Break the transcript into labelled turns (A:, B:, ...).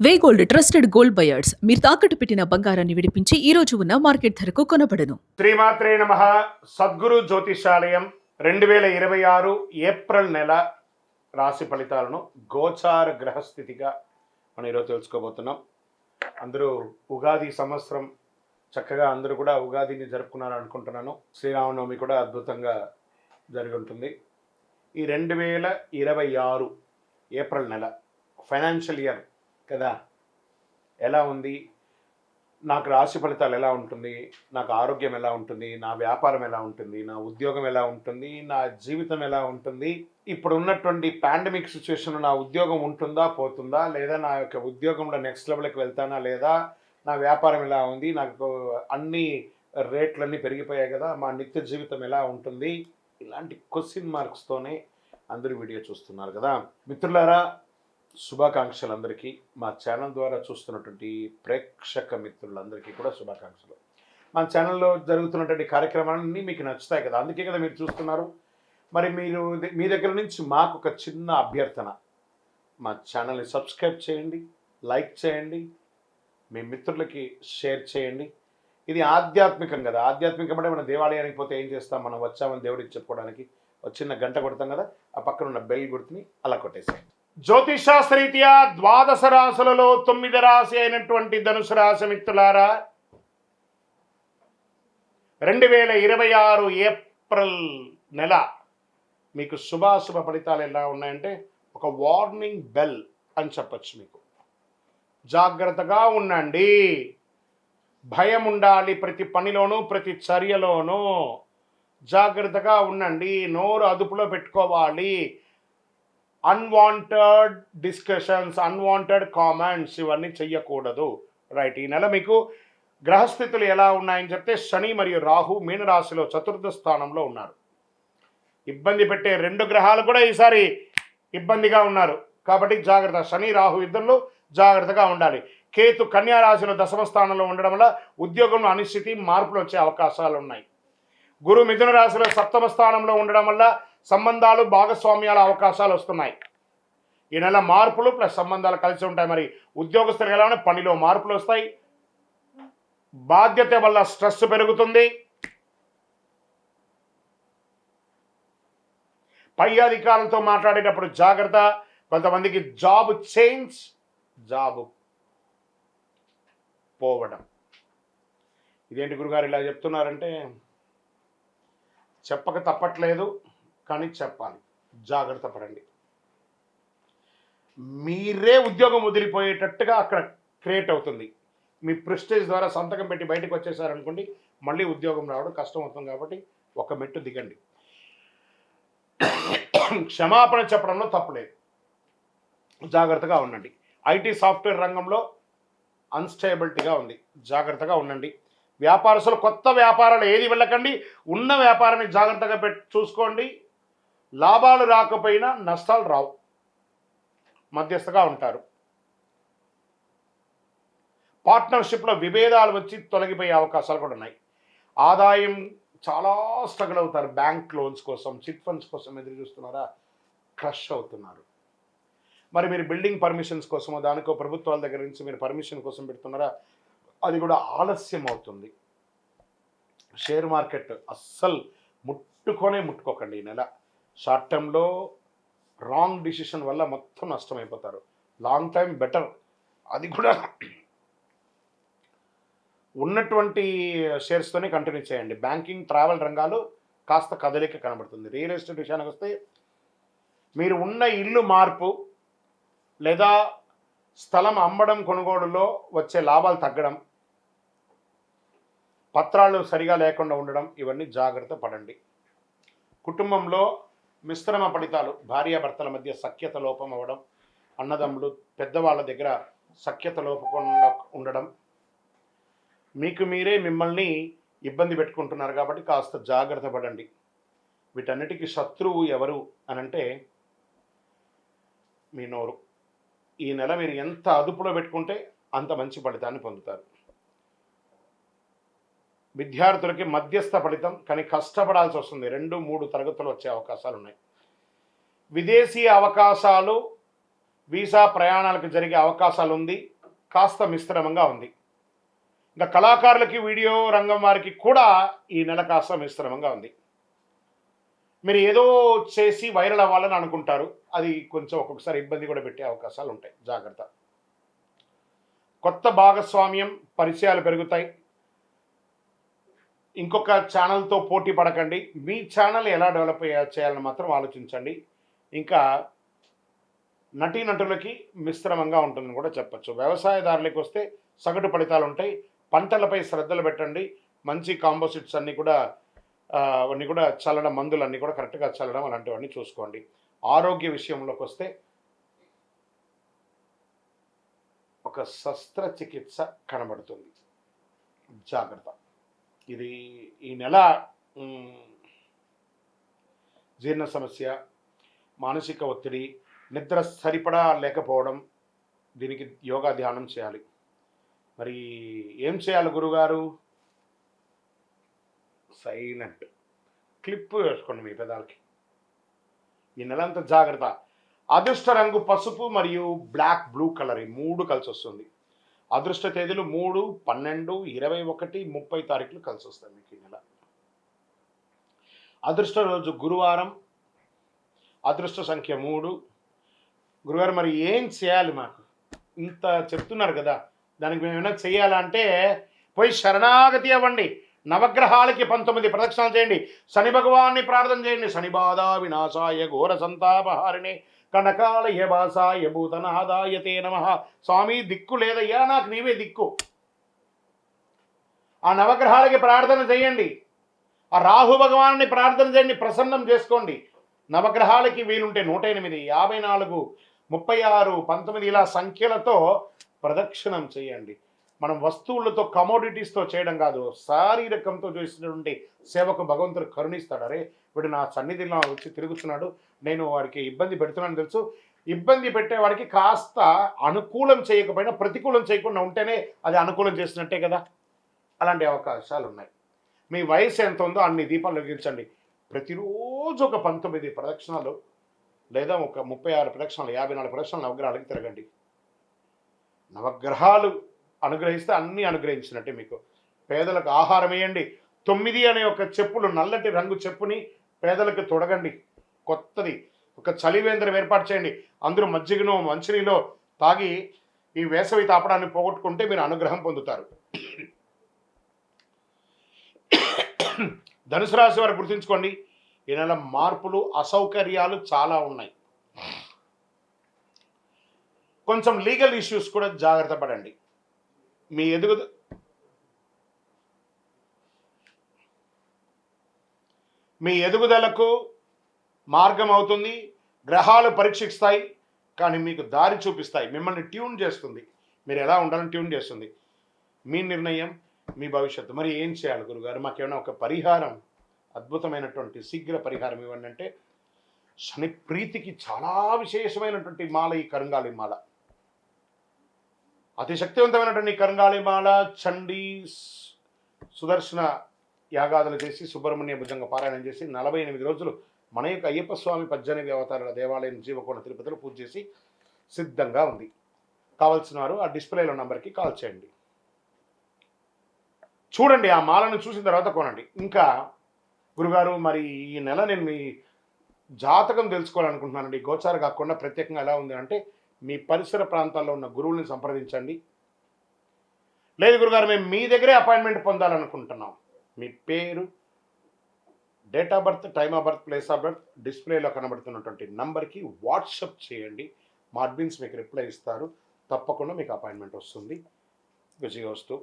A: వే gold trusted gold buyers మీరు తాకట్టు పెట్టిన బంగారాన్ని విడిపించి ఈ రోజు ఉన్న మార్కెట్ ధరకు కొనబడను.
B: శ్రీమాత్రే నమః. సద్గురు జ్యోతిషాలయం 2026 ఏప్రిల్ నెల రాశి ఫలితాలను గోచార గ్రహస్థితిగా మనం ఈరోజు తెలుసుకోబోతున్నాం. అందరూ ఉగాది సంవత్సరం చక్కగా అందరూ కూడా ఉగాదిని జరుపుకున్నారు అనుకుంటున్నాను. శ్రీరామనవమి కూడా అద్భుతంగా జరిగి ఉంటుంది. ఈ 2026 ఏప్రిల్ నెల ఫైనాన్షియల్ ఇయర్ కదా, ఎలా ఉంది, నాకు రాశి ఫలితాలు ఎలా ఉంటుంది, నాకు ఆరోగ్యం ఎలా ఉంటుంది, నా వ్యాపారం ఎలా ఉంటుంది, నా ఉద్యోగం ఎలా ఉంటుంది, నా జీవితం ఎలా ఉంటుంది, ఇప్పుడు ఉన్నటువంటి పాండమిక్ సిచ్యువేషన్ నా ఉద్యోగం ఉంటుందా పోతుందా, లేదా నా యొక్క ఉద్యోగంలో నెక్స్ట్ లెవెల్కి వెళ్తానా లేదా, నా వ్యాపారం ఎలా ఉంది, నాకు అన్ని రేట్లన్నీ పెరిగిపోయాయి కదా, మా నిత్య జీవితం ఎలా ఉంటుంది, ఇలాంటి క్వశ్చన్ మార్క్స్తోనే అందరూ వీడియో చూస్తున్నారు కదా. మిత్రులారా, శుభాకాంక్షలు అందరికీ. మా ఛానల్ ద్వారా చూస్తున్నటువంటి ప్రేక్షక మిత్రులందరికీ కూడా శుభాకాంక్షలు. మా ఛానల్లో జరుగుతున్నటువంటి కార్యక్రమాలన్నీ మీకు నచ్చుతాయి కదా, అందుకే కదా మీరు చూస్తున్నారు. మరి మీరు మీ దగ్గర నుంచి మాకు ఒక చిన్న అభ్యర్థన, మా ఛానల్ని సబ్స్క్రైబ్ చేయండి, లైక్ చేయండి, మీ మిత్రులకి షేర్ చేయండి. ఇది ఆధ్యాత్మికం కదా, ఆధ్యాత్మికం అంటే మనం దేవాలయానికి పోతే ఏం చేస్తాం, మనం వచ్చామని దేవుడికి చెప్పుకోవడానికి ఒక చిన్న గంట కొడతాం కదా, ఆ పక్కన ఉన్న బెల్ గుర్తుని అలా కొట్టేసాయి. జ్యోతిషాస్త్రరీత్యా 12 రాశులలో 9 రాశి అయినటువంటి ధనుసు రాశి మిత్రులారా, 2026 ఏప్రిల్ నెల మీకు శుభాశుభ ఫలితాలు ఎలా ఉన్నాయంటే ఒక వార్నింగ్ బెల్ అని చెప్పచ్చు. మీకు జాగ్రత్తగా ఉండండి, భయం ఉండాలి, ప్రతి పనిలోనూ ప్రతి చర్యలోనూ జాగ్రత్తగా ఉండండి, నోరు అదుపులో పెట్టుకోవాలి. అన్వాంటెడ్ డిస్కషన్స్, అన్వాంటెడ్ కామెంట్స్ ఇవన్నీ చెయ్యకూడదు. రైట్. ఈ నెల మీకు గ్రహస్థితులు ఎలా ఉన్నాయని చెప్తే శని మరియు రాహు మీనరాశిలో చతుర్థ స్థానంలో ఉన్నారు. ఇబ్బంది పెట్టే 2 గ్రహాలు కూడా ఈసారి ఇబ్బందిగా ఉన్నారు కాబట్టి జాగ్రత్త. శని రాహు ఇద్దరు జాగ్రత్తగా ఉండాలి. కేతు కన్యా రాశిలో దశమ స్థానంలో ఉండడం వల్ల ఉద్యోగంలో అనిశ్చితి, మార్పులు వచ్చే అవకాశాలు ఉన్నాయి. గురు మిథున రాశిలో సప్తమ స్థానంలో ఉండడం వల్ల సంబంధాలు, భాగస్వామ్యాల అవకాశాలు వస్తున్నాయి. ఈ నెల మార్పులు ప్లస్ సంబంధాలు కలిసి ఉంటాయి. మరి ఉద్యోగస్తులు ఎలా ఉన్నాయి, పనిలో మార్పులు వస్తాయి, బాధ్యత వల్ల స్ట్రెస్ పెరుగుతుంది, పై అధికారులతో మాట్లాడేటప్పుడు జాగ్రత్త. కొంతమందికి జాబ్ చేంజ్, జాబ్ పోవడం. ఇదేంటి గురుగారు ఇలా చెప్తున్నారంటే, చెప్పక తప్పట్లేదు కానీ చెప్పాలి. జాగ్రత్త పడండి. మీరే ఉద్యోగం వదిలిపోయేటట్టుగా అక్కడ క్రియేట్ అవుతుంది. మీ ప్రెస్టేజ్ ద్వారా సంతకం పెట్టి బయటకు వచ్చేసారనుకోండి, మళ్ళీ ఉద్యోగం రావడం కష్టం అవుతుంది. కాబట్టి ఒక మెట్టు దిగండి. క్షమాపణ చెప్పడంలో తప్పులేదు, జాగ్రత్తగా ఉండండి. ఐటీ సాఫ్ట్వేర్ రంగంలో అన్స్టేబిలిటీగా ఉంది, జాగ్రత్తగా ఉండండి. వ్యాపారస్తులు కొత్త వ్యాపారాలు ఏది వెళ్ళకండి, ఉన్న వ్యాపారాన్ని జాగ్రత్తగా చూసుకోండి. లాభాలు రాకపోయినా నష్టాలు రావు, మధ్యస్థగా ఉంటారు. పార్ట్నర్షిప్లో విభేదాలు వచ్చి తొలగిపోయే అవకాశాలు కూడా ఉన్నాయి. ఆదాయం చాలా స్ట్రగుల్ అవుతారు. బ్యాంక్ లోన్స్ కోసం, చిట్ ఫండ్స్ కోసం ఎదురు చూస్తున్నారా, క్రష్ అవుతున్నారు. మరి మీరు బిల్డింగ్ పర్మిషన్స్ కోసమో దానికో ప్రభుత్వాల దగ్గర నుంచి మీరు పర్మిషన్ కోసం పెడుతున్నారా, అది కూడా ఆలస్యం అవుతుంది. షేర్ మార్కెట్ అస్సలు ముట్టుకోకండి. ఈ నెల షార్ట్ టర్మ్లో రాంగ్ డిసిషన్ వల్ల మొత్తం నష్టమైపోతారు. Long time better. అది కూడా ఉన్నటువంటి షేర్స్తోనే కంటిన్యూ చేయండి. బ్యాంకింగ్, ట్రావెల్ రంగాలు కాస్త కదలిక కనబడుతుంది. రియల్ ఎస్టేట్ విషయానికి వస్తే మీరు ఉన్న ఇల్లు మార్పు లేదా స్థలం అమ్మడం, కొనుగోలులో వచ్చే లాభాలు తగ్గడం, పత్రాలు సరిగా లేకుండా ఉండడం, ఇవన్నీ జాగ్రత్త పడండి. కుటుంబంలో మిశ్రమ ఫలితాలు, భార్యాభర్తల మధ్య సఖ్యత లోపం అవ్వడం, అన్నదమ్ములు పెద్దవాళ్ళ దగ్గర సఖ్యత లోపకుండా ఉండడం, మీకు మీరే మిమ్మల్ని ఇబ్బంది పెట్టుకుంటున్నారు కాబట్టి కాస్త జాగ్రత్త పడండి. వీటన్నిటికీ శత్రువు ఎవరు అనంటే మీ నోరు. ఈ నెల మీరు ఎంత అదుపులో పెట్టుకుంటే అంత మంచి ఫలితాన్ని పొందుతారు. విద్యార్థులకి మధ్యస్థ ఫలితం, కానీ కష్టపడాల్సి వస్తుంది. 2-3 తరగతులు వచ్చే అవకాశాలు ఉన్నాయి. విదేశీ అవకాశాలు, వీసా ప్రయాణాలకు జరిగే అవకాశాలు ఉంది. కాస్త మిశ్రమంగా ఉంది. ఇంకా కళాకారులకి, వీడియో రంగం వారికి కూడా ఈ నెల కాస్త మిశ్రమంగా ఉంది. మీరు ఏదో చేసి వైరల్ అవ్వాలని అనుకుంటారు. అది కొంచెం ఒక్కొక్కసారి ఇబ్బంది కూడా పెట్టే అవకాశాలు ఉంటాయి. జాగ్రత్త. కొత్త భాగస్వామ్యం, పరిచయాలు పెరుగుతాయి. ఇంకొక ఛానల్తో పోటీ పడకండి. మీ ఛానల్ ఎలా డెవలప్ చేయాలని మాత్రం ఆలోచించండి. ఇంకా నటీనటులకి మిశ్రమంగా ఉంటుందని కూడా చెప్పచ్చు. వ్యవసాయదారులకు వస్తే సగటు ఫలితాలు ఉంటాయి. పంటలపై శ్రద్ధలు పెట్టండి. మంచి కాంపోజిట్స్ అన్నీ కూడా అవన్నీ కూడా చల్లడం, మందులు అన్నీ కూడా కరెక్ట్గా చల్లడం అలాంటివన్నీ చూసుకోండి. ఆరోగ్య విషయంలోకి వస్తే ఒక శస్త్రచికిత్స కనబడుతుంది. జాగ్రత్త. ఇది ఈ నెల జీర్ణ సమస్య, మానసిక ఒత్తిడి, నిద్ర సరిపడా లేకపోవడం, దీనికి యోగా ధ్యానం చేయాలి. మరి ఏం చేయాలి గురుగారు? సైలెంట్ క్లిప్ వేసుకోండి మీ పెదాలకి. ఈ నెలంతా జాగ్రత్త. అదృష్ట రంగు పసుపు మరియు బ్లాక్, బ్లూ కలర్, ఈ 3 కలిసి వస్తుంది. అదృష్ట తేదీలు 3, 12, 21, 30 తారీఖులు కలిసి వస్తాయి మీకు ఈ నెల. అదృష్ట రోజు గురువారం, అదృష్ట సంఖ్య 3. గురువారం మరి ఏం చేయాలి? మాకు ఇంత చెప్తున్నారు కదా, దానికి మేము ఏమైనా చేయాలంటే పోయి శరణాగతి అవ్వండి. నవగ్రహాలకి 19 ప్రదక్షిణాలు చేయండి. శని భగవాన్ని ప్రార్థన చేయండి. శని బాధ వినాశాయ ఘోర సంతాపహారిణి కనకాలయ భాసాయ భూతనాదాయ తే నమః. స్వామి దిక్కు లేదయ్యా, నాకు నీవే దిక్కు. ఆ నవగ్రహాలకి ప్రార్థన చేయండి. ఆ రాహు భగవాన్ని ప్రార్థన చేయండి, ప్రసన్నం చేసుకోండి. నవగ్రహాలకి వీలుంటే 108, 54, 36, 19 ఇలా సంఖ్యలతో ప్రదక్షిణం చేయండి. మనం వస్తువులతో, కమోడిటీస్తో చేయడం కాదు, శారీరకంతో చేసినటువంటి సేవకు భగవంతుడు కరుణిస్తాడు. అరే వీడు నా సన్నిధిలో వచ్చి తిరుగుతున్నాడు, నేను వాడికి ఇబ్బంది పెడుతున్నాను తెలుసు. ఇబ్బంది పెట్టేవాడికి కాస్త అనుకూలం చేయకపోయినా ప్రతికూలం చేయకుండా ఉంటేనే అది అనుకూలం చేసినట్టే కదా. అలాంటి అవకాశాలు ఉన్నాయి. మీ వయసు ఎంత ఉందో అన్ని దీపాలు వెలిగించండి. ప్రతిరోజు ఒక 19 ప్రదక్షిణాలు లేదా ఒక 36 ప్రదక్షిణాలు, 54 ప్రదక్షిణాలు నవగ్రహాలకి తిరగండి. నవగ్రహాలు అనుగ్రహిస్తే అన్నీ అనుగ్రహించినట్టే మీకు. పేదలకు ఆహారం వేయండి. 9 అనే ఒక చెప్పులు, నల్లటి రంగు చెప్పుని పేదలకు తొడగండి. కొత్తది ఒక చలివేంద్రం ఏర్పాటు చేయండి. అందరూ మజ్జిగను, మంచినీలో తాగి ఈ వేసవి తాపడాన్ని పోగొట్టుకుంటే మీరు అనుగ్రహం పొందుతారు. ధనుసు రాశి వారు గుర్తుంచుకోండి, ఈ నెల మార్పులు, అసౌకర్యాలు చాలా ఉన్నాయి. కొంచెం లీగల్ ఇష్యూస్ కూడా జాగ్రత్త పడండి. మీ ఎదుగుదలకు మార్గం అవుతుంది. గ్రహాలు పరీక్షిస్తాయి, కానీ మీకు దారి చూపిస్తాయి. మిమ్మల్ని ట్యూన్ చేస్తుంది. మీరు ఎలా ఉండాలని ట్యూన్ చేస్తుంది. మీ నిర్ణయం, మీ భవిష్యత్తు. మరి ఏం చేయాలి గురుగారు? మాకేమైనా ఒక పరిహారం, అద్భుతమైనటువంటి శీఘ్ర పరిహారం ఇవ్వండి అంటే, శని ప్రీతికి చాలా విశేషమైనటువంటి మాల ఈ కరుంగాళి మాల. అతి శక్తివంతమైనటువంటి కరుంగాళి మాల, చండీ సుదర్శన యాగాదులు చేసి, సుబ్రహ్మణ్య భుజంగ పారాయణం చేసి 48 రోజులు మన యొక్క అయ్యప్ప స్వామి 18 అవతారాల దేవాలయం జీవకోణ తిరుపతిలో పూజ చేసి సిద్ధంగా ఉంది. కావాల్సిన వారు ఆ డిస్ప్లేలో నంబర్కి కాల్ చేయండి. చూడండి, ఆ మాలను చూసిన తర్వాత కొనండి. ఇంకా గురుగారు మరి ఈ నెల నేను మీ జాతకం తెలుసుకోవాలనుకుంటున్నానండి. గోచార కాకుండా ప్రత్యేకంగా ఎలా ఉంది అంటే, మీ పరిసర ప్రాంతాల్లో ఉన్న గురువుల్ని సంప్రదించండి. లేదు గురుగారు మేము మీ దగ్గరే అపాయింట్మెంట్ పొందాలనుకుంటున్నాం, మీ పేరు, date of birth, time of birth, place of birth డిస్ప్లేలో కనబడుతున్నటువంటి నంబర్కి వాట్సప్ చేయండి. మా అడ్మిన్స్ మీకు రిప్లై ఇస్తారు. తప్పకుండా మీకు అపాయింట్మెంట్ వస్తుంది. విజయోస్తు.